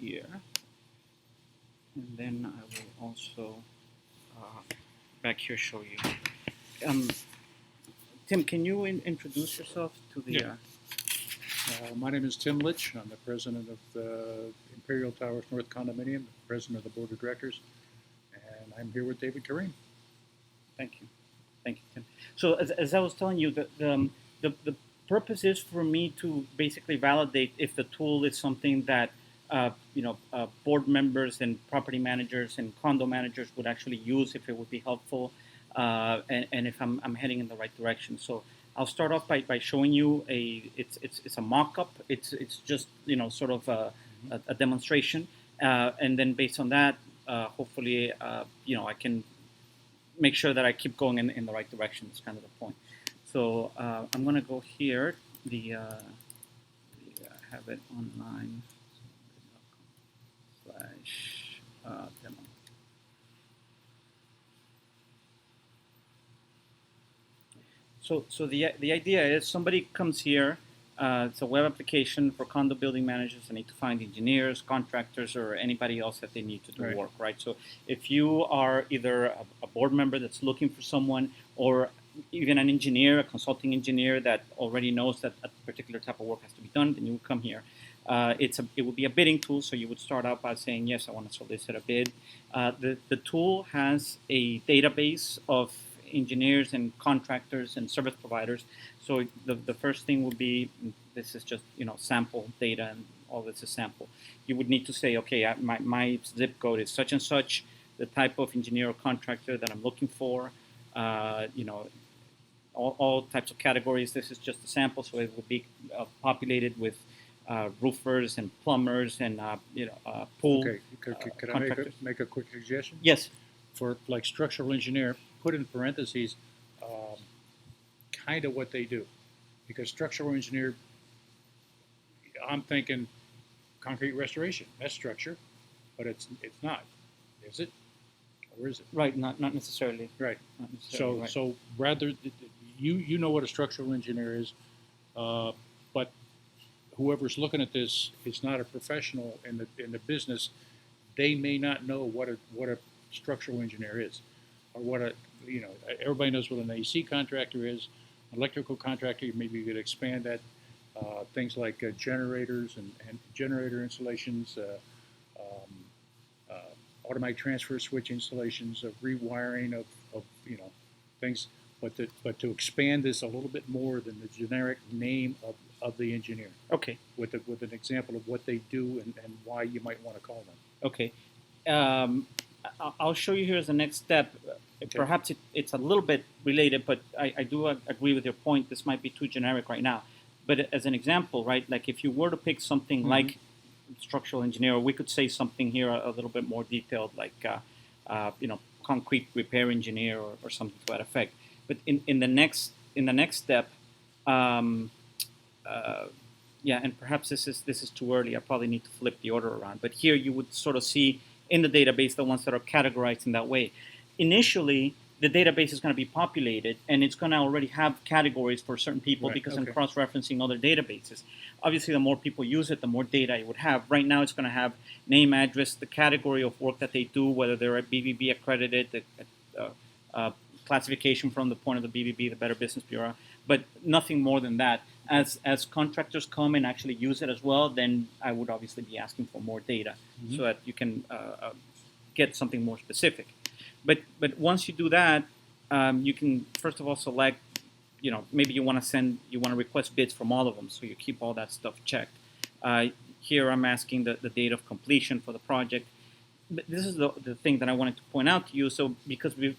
here, and then I will also back here show you. Tim, can you introduce yourself to the? Yeah. My name is Tim Litch. I'm the president of the Imperial Towers North Condominium, president of the board of directors, and I'm here with David Kareem. Thank you, Tim. So as I was telling you, the purpose is for me to basically validate if the tool is something that board members and property managers and condo managers would actually use, if it would be helpful, and if I'm heading in the right direction. So I'll start off by showing you it's a mock-up. It's just sort of a demonstration, and then based on that, hopefully I can make sure that I keep going in the right direction. That's kind of the point. So I'm going to go here. Have it online / demo. So the idea is somebody comes here. It's a web application for condo building managers. They need to find engineers, contractors, or anybody else that they need to do work, right? So if you are either a board member that's looking for someone, or even an engineer, a consulting engineer that already knows that a particular type of work has to be done, then you would come here. It would be a bidding tool, so you would start out by saying, yes, I want to solicit a bid. The tool has a database of engineers and contractors and service providers. So the first thing would be, this is just sample data, and all this is sample. You would need to say, okay, my zip code is such and such, the type of engineer or contractor that I'm looking for, all types of categories. This is just a sample, so it would be populated with roofers and plumbers and pool. Okay, could I make a quick suggestion? Yes. For like structural engineer, put in parentheses kind of what they do, because structural engineer, I'm thinking concrete restoration. That's structure, but it's not, is it? Or is it? Right, not necessarily. Right. Not necessarily, right. So rather, you know what a structural engineer is, but whoever's looking at this is not a professional in the business. They may not know what a structural engineer is, or what everybody knows what an AC contractor is, electrical contractor. Maybe you could expand that, things like generators and generator installations, automatic transfer switch installations, of rewiring of things, but to expand this a little bit more than the generic name of the engineer. Okay. With an example of what they do and why you might want to call them. Okay. I'll show you here as the next step. Okay. Perhaps it's a little bit related, but I do agree with your point. This might be too generic right now. But as an example, right, like if you were to pick something like structural engineer, we could say something here a little bit more detailed, like concrete repair engineer or something to that effect. But in the next step, and perhaps this is too early. I probably need to flip the order around. But here you would sort of see in the database the ones that are categorized in that way. Initially, the database is going to be populated, and it's going to already have categories for certain people, because I'm cross-referencing other databases. Obviously, the more people use it, the more data it would have. Right now, it's going to have name, address, the category of work that they do, whether they're BBB accredited, the classification from the point of the BBB, the Better Business Bureau, but nothing more than that. As contractors come and actually use it as well, then I would obviously be asking for more data so that you can get something more specific. But once you do that, you can first of all select, maybe you want to request bids from all of them, so you keep all that stuff checked. Here I'm asking the date of completion for the project. But this is the thing that I wanted to point out to you. So because we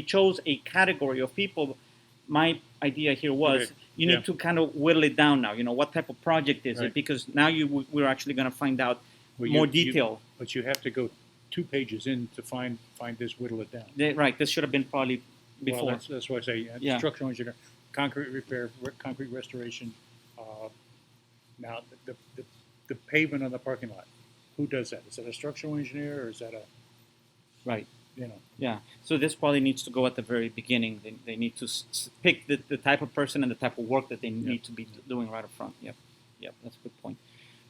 chose a category of people, my idea here was you need to kind of whittle it down now. What type of project is it? Because now we're actually going to find out more detail. But you have to go 2 pages in to find this, whittle it down. Right. This should have been probably before. Well, that's why I say structural engineer, concrete repair, concrete restoration. Now the pavement on the parking lot. Who does that? Is that a structural engineer, or is that a right? Yeah. So this probably needs to go at the very beginning. They need to pick the type of person and the type of work that they need to be doing right up front. Yep. That's a good point.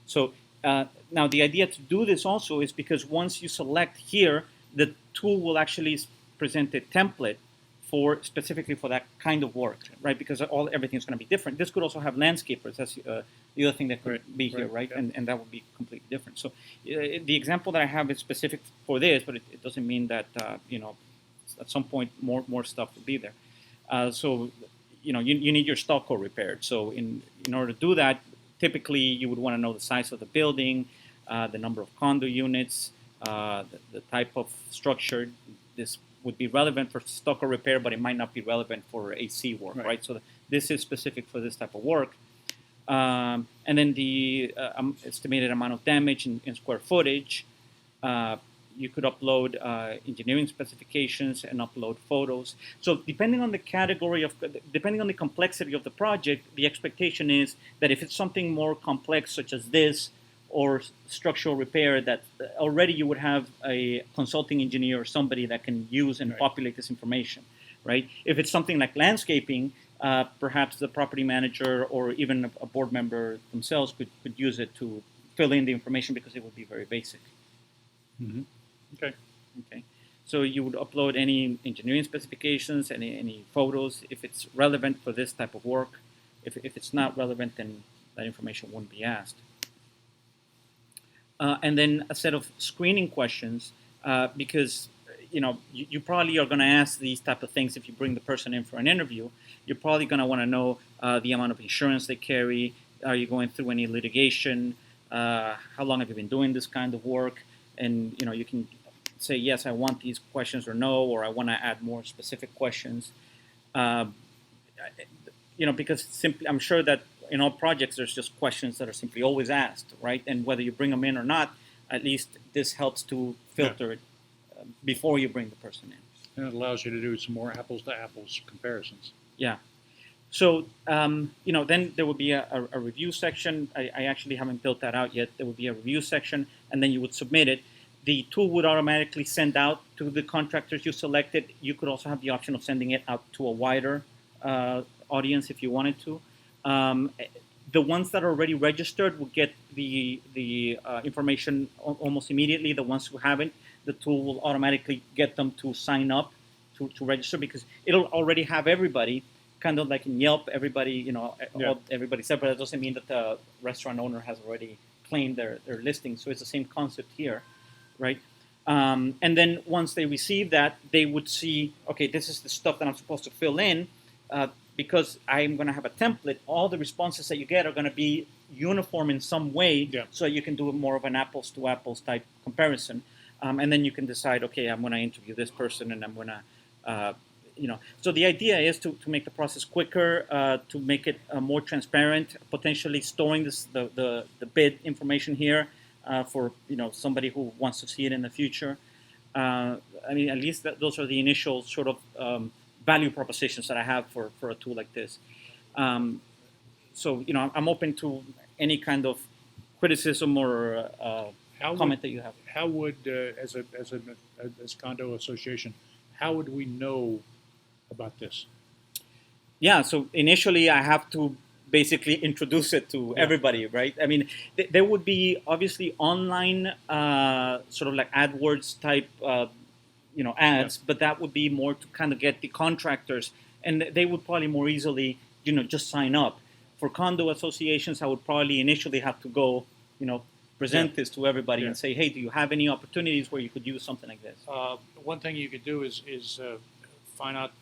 So Now, the idea to do this also is because once you select here, the tool will actually present a template for specifically for that kind of work, right? Because everything is going to be different. This could also have landscapers. That's the other thing that could be here, right? Yeah. And that would be completely different. So the example that I have is specific for this, but it doesn't mean that at some point more stuff will be there. So you need your stock code repaired. So in order to do that, typically you would want to know the size of the building, the number of condo units, the type of structure. This would be relevant for stucco repair, but it might not be relevant for AC work, right? So this is specific for this type of work. And then the estimated amount of damage in square footage. You could upload engineering specifications and upload photos. So depending on the depending on the complexity of the project, the expectation is that if it's something more complex, such as this, or structural repair, that already you would have a consulting engineer or somebody that can use and populate this information, right? If it's something like landscaping, perhaps the property manager or even a board member themselves could use it to fill in the information because it would be very basic. Mm-hmm. Okay. Okay. So you would upload any engineering specifications, any photos, if it's relevant for this type of work. If it's not relevant, then that information wouldn't be asked. And then a set of screening questions, because you probably are going to ask these type of things if you bring the person in for an interview. You're probably going to want to know the amount of insurance they carry. Are you going through any litigation? How long have you been doing this kind of work? And you can say yes, I want these questions, or no, or I want to add more specific questions. Because simply, I'm sure that in all projects there's just questions that are simply always asked, right? And whether you bring them in or not, at least this helps to filter it before you bring the person in. And it allows you to do some more apples to apples comparisons. Yeah. So, then there would be a review section. I actually haven't built that out yet. There would be a review section, and then you would submit it. The tool would automatically send out to the contractors you selected. You could also have the option of sending it out to a wider audience if you wanted to. The ones that are already registered will get the information almost immediately. The ones who haven't, the tool will automatically get them to sign up to register, because it'll already have everybody, kind of like in Yelp, everybody, everybody said, but it doesn't mean that the restaurant owner has already claimed their listing. So it's the same concept here, right? And then once they receive that, they would see, okay, this is the stuff that I'm supposed to fill in. Because I'm going to have a template, all the responses that you get are going to be uniform in some way, so you can do more of an apples to apples type comparison. And then you can decide, okay, I'm going to interview this person, and I'm going to, So the idea is to make the process quicker, to make it more transparent, potentially storing the bid information here for somebody who wants to see it in the future. At least those are the initial sort of value propositions that I have for a tool like this. So I'm open to any kind of criticism or comment that you have. How would, as condo association, how would we know about this? Yeah, so initially I have to basically introduce it to everybody, right? There would be obviously online sort of like AdWords type ads, but that would be more to kind of get the contractors, and they would probably more easily, just sign up. For condo associations, I would probably initially have to go, present this to everybody and say, hey, do you have any opportunities where you could use something like this? One thing you could do is find out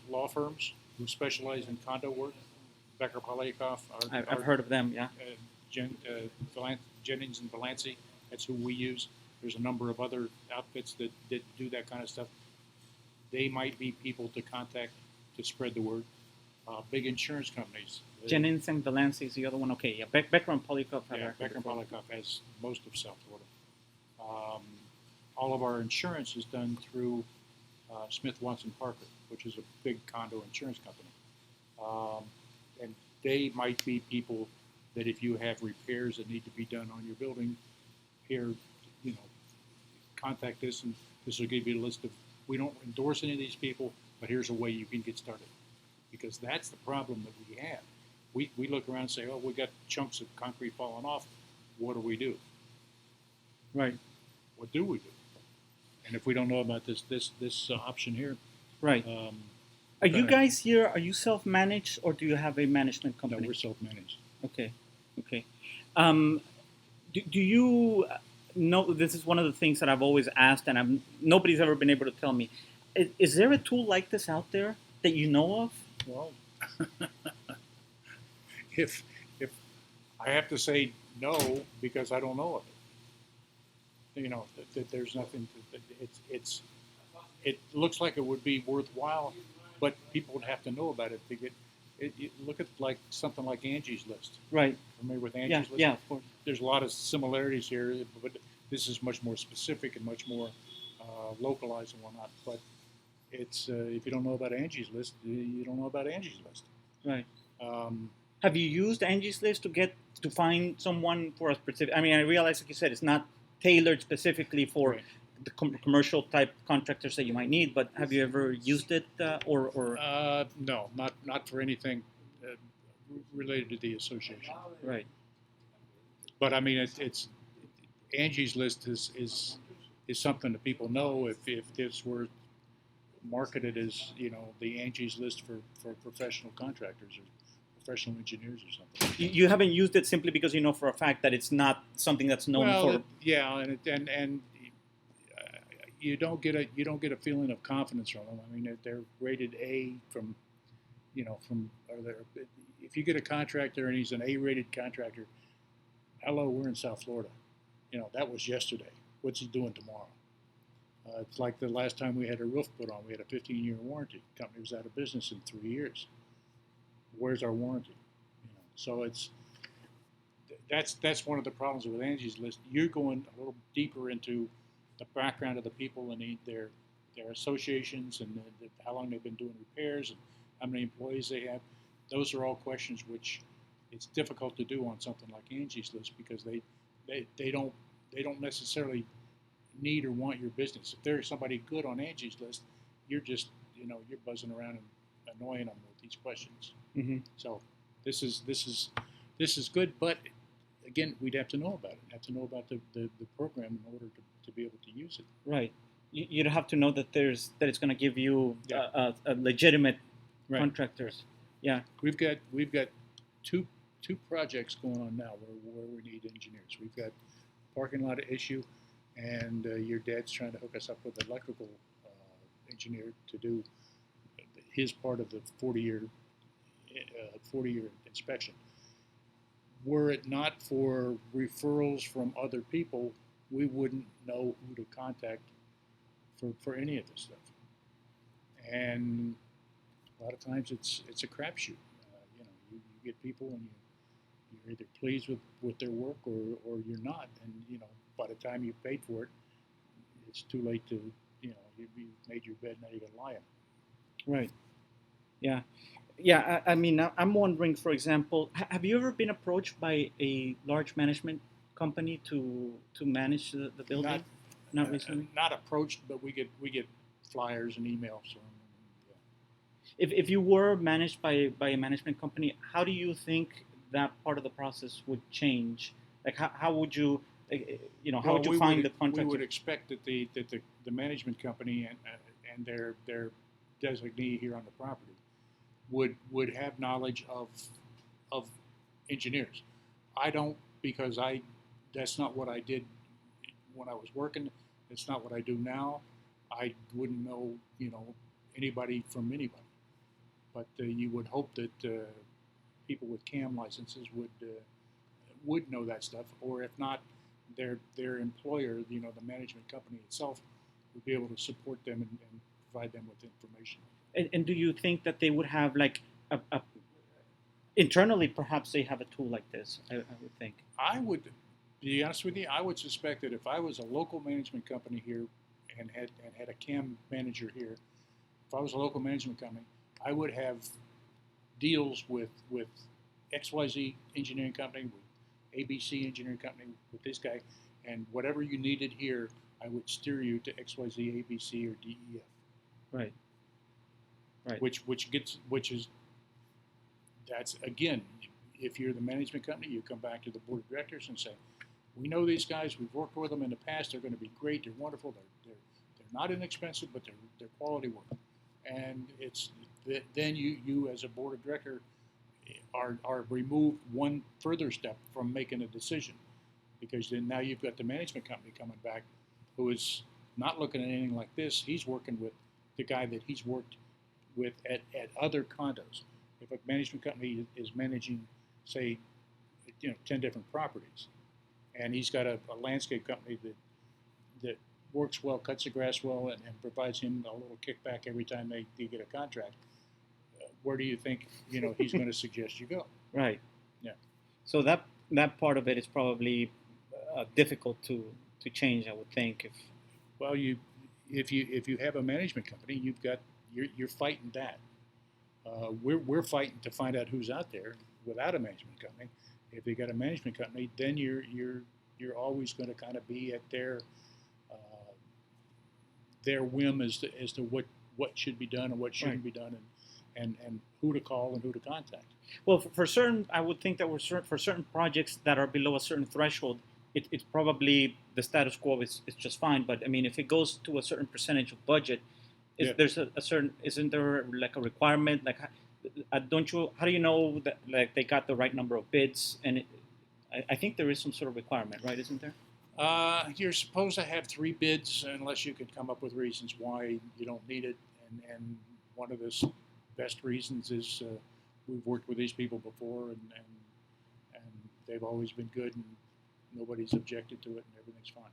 law firms who specialize in condo work. Becker Polikoff. I've heard of them, yeah. Jennings and Valancy, that's who we use. There's a number of other outfits that do that kind of stuff. They might be people to contact to spread the word. Big insurance companies. Jennings and Valancy is the other one. Okay, yeah. Becker and Polikoff. Becker and Polikoff has most of South Florida. All of our insurance is done through Smith Watson Parker, which is a big condo insurance company. And they might be people that if you have repairs that need to be done on your building, here, contact us, and this will give you a list of, we don't endorse any of these people, but here's a way you can get started. Because that's the problem that we have. We look around and say, oh, we got chunks of concrete falling off. what do we do? Right. What do we do? And if we don't know about this option here, Right. um, Are go you ahead. guys here? Are you self-managed or do you have a management No, company? we're self-managed. Okay. Okay. Um, do you know? This is one of the things that I've always asked, and nobody's ever been able to tell me. Is there a tool like this out there that you know of? Well, if I have to say no because I don't know of it, that there's nothing. It looks like it would be worthwhile, but people would have to know about it to get. Look at like something like Angie's List. Right. Familiar with Yeah. Angie's List? Yeah. Of course. There's a lot of similarities here, but this is much more specific and much more localized and whatnot. But it's if you don't know about Angie's List, you don't know about Angie's List. Right. Um, Have you used Angie's List to find someone for a specific? I mean, I realize, like you said, it's not tailored specifically for right. the commercial type contractors that you might need. But have you ever used it or No, not for anything related to the association. right? But I mean, it's Angie's List is something that people know. If this were marketed as the Angie's List for professional contractors or professional engineers or something. You haven't used it simply because you know for a fact that it's not something that's known Well, for. yeah, and you don't get a feeling of confidence from them. I mean, they're rated A from if you get a contractor and he's an A-rated contractor, hello, we're in South Florida. That was yesterday. What's he doing tomorrow? It's like the last time we had a roof put on. We had a 15-year warranty. The company was out of business in 3 years. Where's our warranty? So that's one of the problems with Angie's List. You're going a little deeper into the background of the people and their associations and how long they've been doing repairs and how many employees they have. Those are all questions which it's difficult to do on something like Angie's List because they don't necessarily need or want your business. If there's somebody good on Angie's List, you're just you're buzzing around and annoying them with these questions. Mm-hmm. So this is good, but again, we'd have to know about it. Have to know about the program in order to be able to use it. Right. You'd have to know that it's going to give you Yeah. a legitimate Right. contractors. Yeah. We've got two projects going on now where we need engineers. We've got parking lot issue, and your dad's trying to hook us up with an electrical engineer to do his part of the 40-year inspection. Were it not for referrals from other people, we wouldn't know who to contact for any of this stuff. And a lot of times it's a crapshoot. You get people and you're either pleased with their work or you're not. And by the time you paid for it, it's too late to you made your bed, now you got to lie in it. Right. Yeah. Yeah. I mean, I'm wondering, for example, have you ever been approached by a large management company to manage the building? Not recently. Not approached, but we get flyers and emails. So, yeah. If you were managed by a management company, how do you think that part of the process would change? Like, how would you, how would you find the contractor? We would expect that the management company and their designee here on the property would have knowledge of engineers. I don't, because that's not what I did when I was working. It's not what I do now. I wouldn't know anybody from anybody. But you would hope that people with CAM licenses would know that stuff, or if not, their employer, the management company itself, would be able to support them and provide them with information. And do you think that they would have like a internally, perhaps they have a tool like this? I would think. I would, to be honest with you, I would suspect that if I was a local management company here and had a CAM manager here, if I was a local management company, I would have deals with XYZ engineering company, with ABC engineering company, with this guy, and whatever you needed here, I would steer you to XYZ, ABC, or DEF. Right. Right. Which is that's again, if you're the management company, you come back to the board of directors and say, we know these guys. We've worked with them in the past. They're going to be great. They're wonderful. They're not inexpensive, but they're quality work. And it's then you as a board of director are removed one further step from making a decision, because then now you've got the management company coming back, who is not looking at anything like this. He's working with the guy that he's worked with at other condos. If a management company is managing, say, 10 different properties, and he's got a landscape company that works well, cuts the grass well, and provides him a little kickback every time they get a contract, where do you think he's going to suggest you go? Right. Yeah. So that part of it is probably difficult to change, I would think. Well, if you have a management company, you're fighting that. We're fighting to find out who's out there without a management company. If you got a management company, then you're always going to kind of be at their whim as to what should be done and what shouldn't be done, and who to call and who to contact. Well, for certain, I would think that for certain projects that are below a certain threshold, it's probably the status quo is just fine. But I mean, if it goes to a certain percentage of budget, there's a certain, isn't there like a requirement? Like, don't you? How do you know that like they got the right number of bids? And I think there is some sort of requirement, right? Isn't there? You're supposed to have 3 bids unless you could come up with reasons why you don't need it. And one of the best reasons is we've worked with these people before, and they've always been good, and nobody's objected to it, and everything's fine.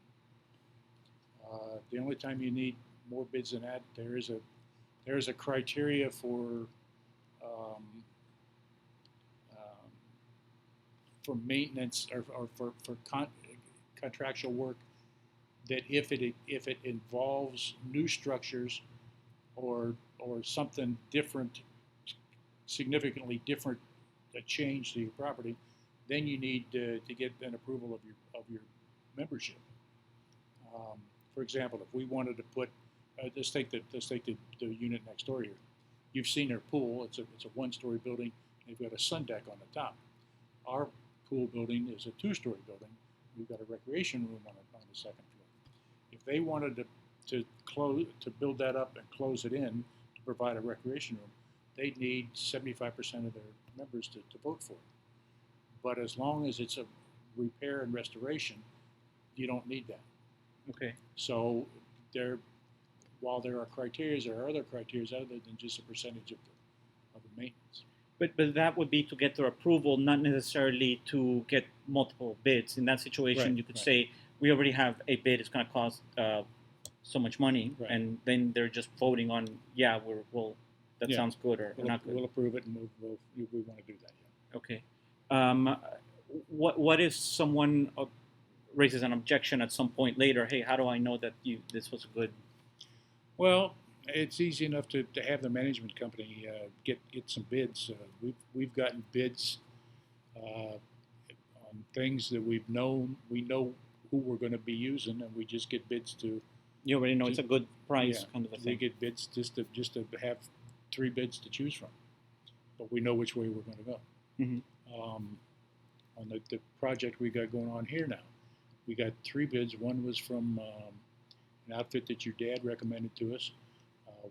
The only time you need more bids than that, there is a criteria for maintenance or for contractual work, that if it involves new structures or something different, significantly different, a change to your property, then you need to get an approval of your membership. For example, if we wanted to put, let's take the unit next door here. You've seen their pool. It's a 1-story building. They've got a sun deck on the top. Our pool building is a 2-story building. We've got a recreation room on the second floor. If they wanted to build that up and close it in to provide a recreation room, they'd need 75% of their members to vote for it. But as long as it's a repair and restoration, you don't need that. Okay. So while there are criteria, there are other criteria other than just a percentage of the maintenance. But that would be to get their approval, not necessarily to get multiple bids. In that situation, you could say, we already have a bid, it's going to cost so much money, and then they're just voting on, sounds good or not good. We'll approve it, and we want to do that. Yeah. Okay. What if someone raises an objection at some point later? Hey, how do I know that this was a good? Well, it's easy enough to have the management company get some bids. We've gotten bids on things that we know who we're going to be using, and we just get bids to. You already know it's a good price, kind of a thing. We get bids just to have 3 bids to choose from, but we know which way we're going to go. Mm-hmm. On the project we got going on here now, we got 3 bids. One was from an outfit that your dad recommended to us.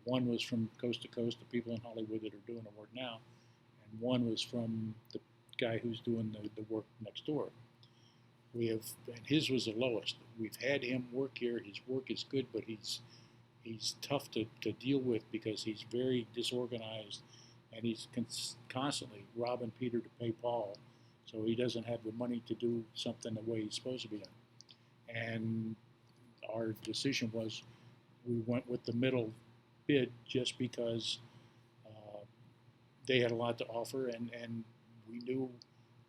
One was from Coast to Coast, the people in Hollywood that are doing the work now, and one was from the guy who's doing the work next door. And his was the lowest. We've had him work here. His work is good, but he's tough to deal with because he's very disorganized, and he's constantly robbing Peter to pay Paul, so he doesn't have the money to do something the way he's supposed to be done. And our decision was we went with the middle bid just because they had a lot to offer, and we knew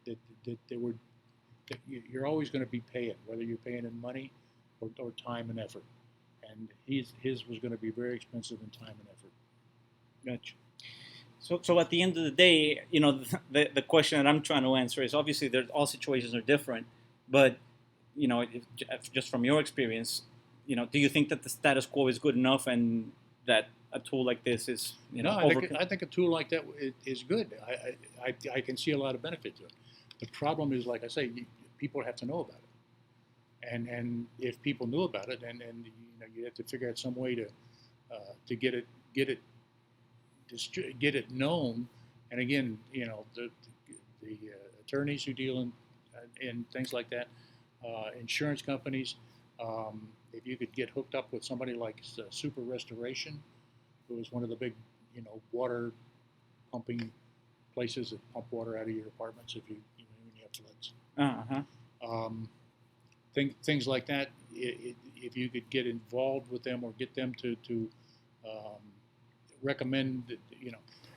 that they were. That you're always going to be paying, whether you're paying in money or time and effort, and his was going to be very expensive in time and effort. Gotcha. So at the end of the day, the question that I'm trying to answer is obviously all situations are different, but just from your experience, do you think that the status quo is good enough, and that a tool like this is, No, I think a tool like that is good. I can see a lot of benefit to it. The problem is, like I say, people have to know about it, and if people knew about it, and you have to figure out some way to get it known. And again, the attorneys who deal in things like that, insurance companies. If you could get hooked up with somebody like Super Restoration, who is one of the big, water pumping places that pump water out of your apartments when you have floods. Um, things like that. If you could get involved with them or get them to recommend that,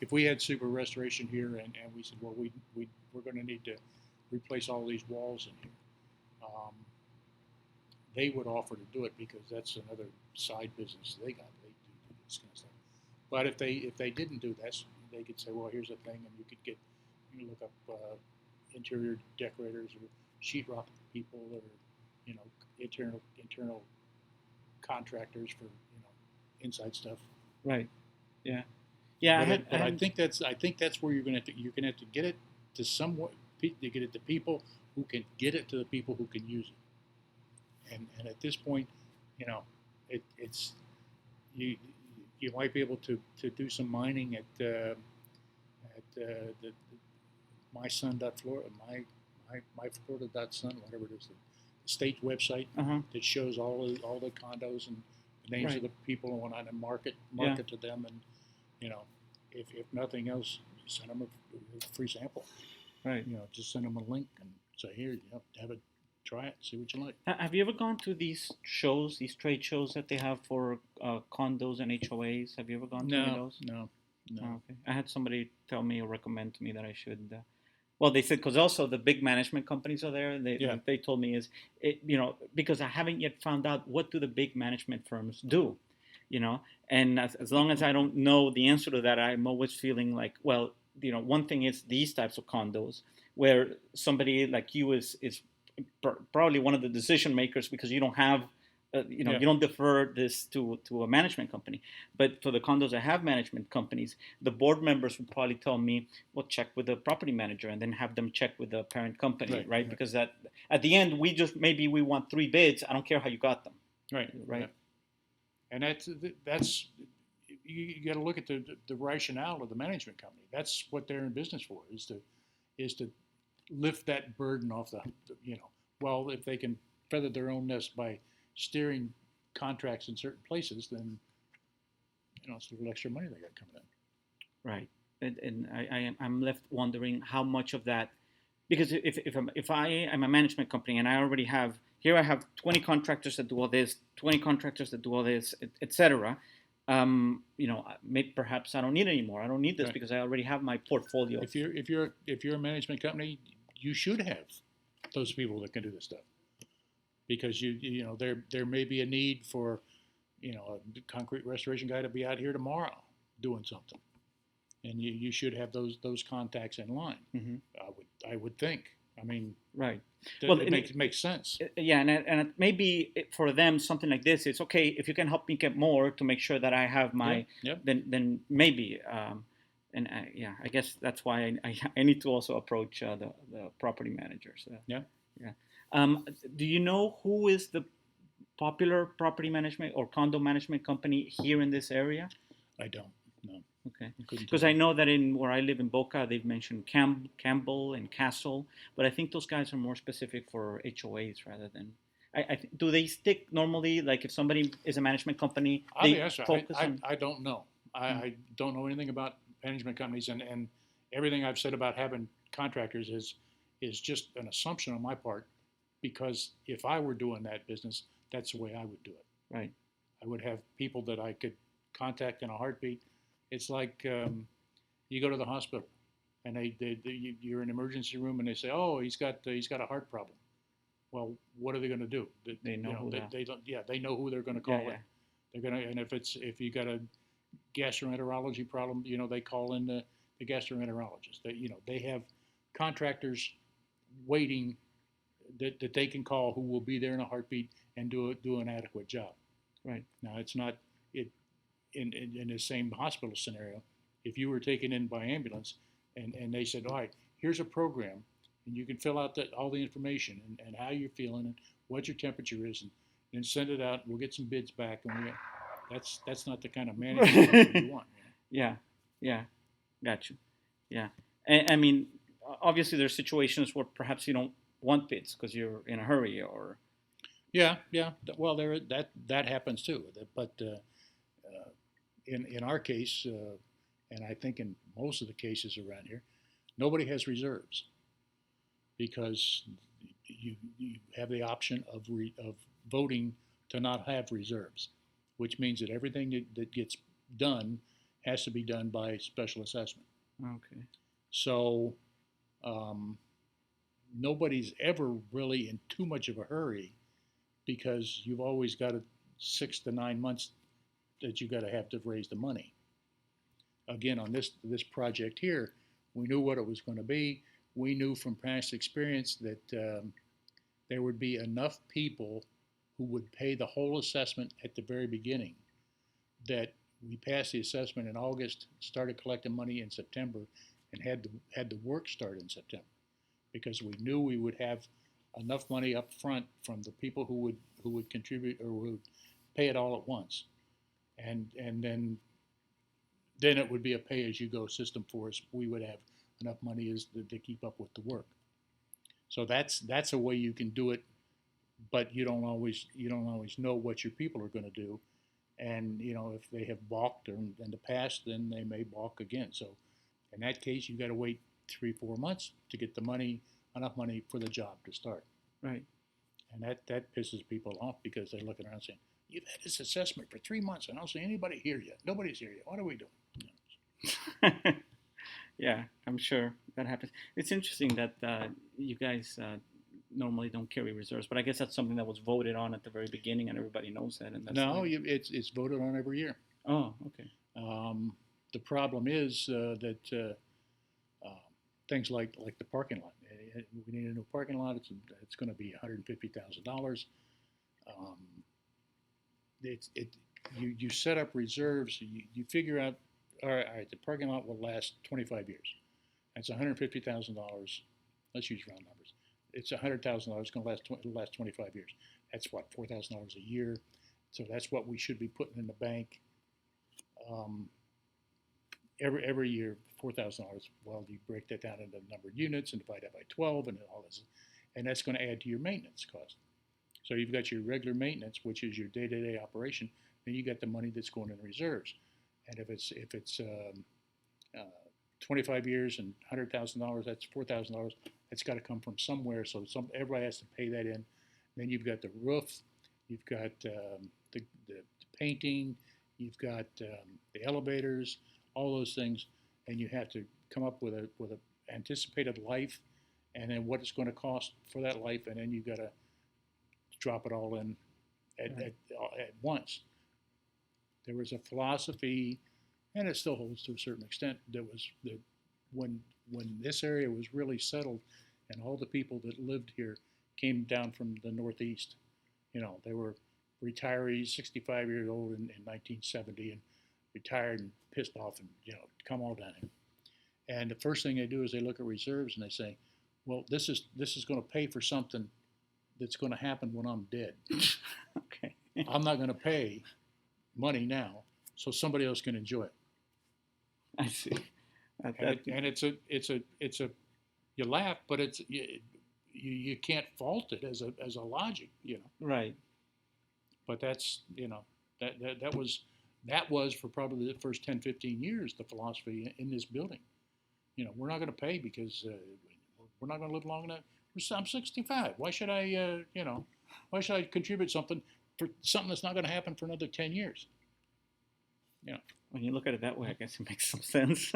if we had Super Restoration here and we said, well, we're going to need to replace all these walls in here. They would offer to do it because that's another side business they got. They do this kind of stuff. But if they didn't do that, they could say, well, here's a thing, and you look up interior decorators or sheetrock people or internal contractors for inside stuff. Right. Yeah. I think that's where you're gonna have to get it to somewhat to get it to people who can get it to the people who can use it. And at this point, it's you might be able to do some mining at the mysun.florida myflorida.sun, whatever it is, the state website that shows all the condos and the names of the people and whatnot, and market to them, and if nothing else, send them a free sample. Right. Just send them a link and say, here, have it, try it, see what you like. Have you ever gone to these shows, these trade shows that they have for condos and HOAs? Have you ever gone to any of those? No. Oh, okay. I had somebody tell me or recommend to me that I should. Well, they said because also the big management companies are there. They told me because I haven't yet found out what do the big management firms do, and as long as I don't know the answer to that, I'm always feeling like, well, one thing is these types of condos where somebody like you is probably one of the decision makers because you don't have you don't defer this to a management company. But for the condos that have management companies, the board members would probably tell me, well, check with the property manager and then have them check with the parent company, right? Because at the end, maybe we want 3 bids. I don't care how you got them. Right. Yeah. And that's you got to look at the rationale of the management company. That's what they're in business for, is to lift that burden off well, if they can feather their own nest by steering contracts in certain places, then it's a little extra money they got coming in. Right, and I'm left wondering how much of that, because if I am a management company and I already have 20 contractors that do all this, 20 contractors that do all this, etc. Maybe perhaps I don't need any more. I don't need this because I already have my portfolio. If you're a management company, you should have those people that can do this stuff, because there may be a need for a concrete restoration guy to be out here tomorrow doing something, and you should have those contacts in line. Mm-hmm. I would think. I mean, right. It makes sense. Yeah, and maybe for them something like this, it's okay if you can help me get more to make sure that I have my. Then maybe. I guess that's why I need to also approach the property managers. Yeah. Do you know who is the popular property management or condo management company here in this area? I don't know. Okay. Because I know that where I live in Boca, they've mentioned Campbell and Castle, but I think those guys are more specific for HOAs rather than. Do they stick normally, like if somebody is a management company, focus on? I don't know. I don't know anything about management companies, and everything I've said about having contractors is just an assumption on my part, because if I were doing that business, that's the way I would do it. Right. I would have people that I could contact in a heartbeat. It's like you go to the hospital, and you're in an emergency room, and they say, "Oh, he's got a heart problem." Well, what are they going to do? They know they don't. Yeah, they know who they're going to call in. They're going to, and if you got a gastroenterology problem, they call in the gastroenterologist. They have contractors waiting that they can call, who will be there in a heartbeat and do an adequate job. Right. Now, it's not in the same hospital scenario, if you were taken in by ambulance and they said, all right, here's a program, and you can fill out all the information and how you're feeling and what your temperature is, and send it out. We'll get some bids back, and that's not the kind of management you want. Yeah, yeah, got you. Yeah, and I mean, obviously there's situations where perhaps you don't want bids because you're in a hurry or. Yeah, yeah. Well, that happens too. But in our case, and I think in most of the cases around here, nobody has reserves because you have the option of voting to not have reserves, which means that everything that gets done has to be done by special assessment. Okay. So nobody's ever really in too much of a hurry because you've always got 6 to 9 months that you got to have to raise the money. Again, on this project here, we knew what it was going to be. We knew from past experience that there would be enough people who would pay the whole assessment at the very beginning. That we passed the assessment in August, started collecting money in September, and had the work start in September, because we knew we would have enough money up front from the people who would contribute or would pay it all at once, and then it would be a pay-as-you-go system for us. We would have enough money to keep up with the work. So that's a way you can do it, but you don't always know what your people are going to do, and if they have balked in the past, then they may balk again. So in that case, you got to wait 3-4 months to get the money, enough money for the job to start. Right. And that pisses people off because they're looking around saying, "You've had this assessment for 3 months, and I don't see anybody here yet. Nobody's here yet. What are we doing?" Yeah, I'm sure that happens. It's interesting that you guys normally don't carry reserves, but I guess that's something that was voted on at the very beginning, and everybody knows that. And that's No, it's voted on every year. Oh, okay. The problem is that things like the parking lot. We need a new parking lot. It's going to be $150,000. You set up reserves. You figure out, all right, the parking lot will last 25 years. That's $150,000. Let's use round numbers. It's $100,000 going to last 25 years. That's what, $4,000 a year. So that's what we should be putting in the bank every year, $4,000. Well, you break that down into the number of units and divide that by 12 and all this, and that's going to add to your maintenance cost. So you've got your regular maintenance, which is your day-to-day operation. Then you got the money that's going in reserves. And if it's 25 years and $100,000, that's $4,000. That's got to come from somewhere. So everybody has to pay that in. Then you've got the roof, you've got the painting, you've got the elevators, all those things, and you have to come up with a anticipated life, and then what it's going to cost for that life, and then you've got to drop it all in at once. There was a philosophy, and it still holds to a certain extent, that when this area was really settled, and all the people that lived here came down from the Northeast. They were retirees, 65 years old in 1970, and retired and pissed off, and come all down here. And the first thing they do is they look at reserves and they say, well, this is going to pay for something that's going to happen when I'm dead. Okay. I'm not going to pay money now, so somebody else can enjoy it. I see. And it's a you laugh, but you can't fault it as a logic, Right. But that's that was for probably the first 10, 15 years the philosophy in this building. We're not going to pay because we're not going to live long enough. I'm 65. Why should I why should I contribute something for something that's not going to happen for another 10 years? When you look at it that way, I guess it makes some sense.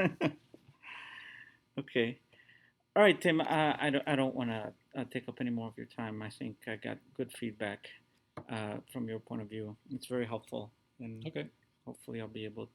Okay. All right, Tim. I don't want to take up any more of your time. I think I got good feedback from your point of view. It's very helpful, and Okay. hopefully I'll be able to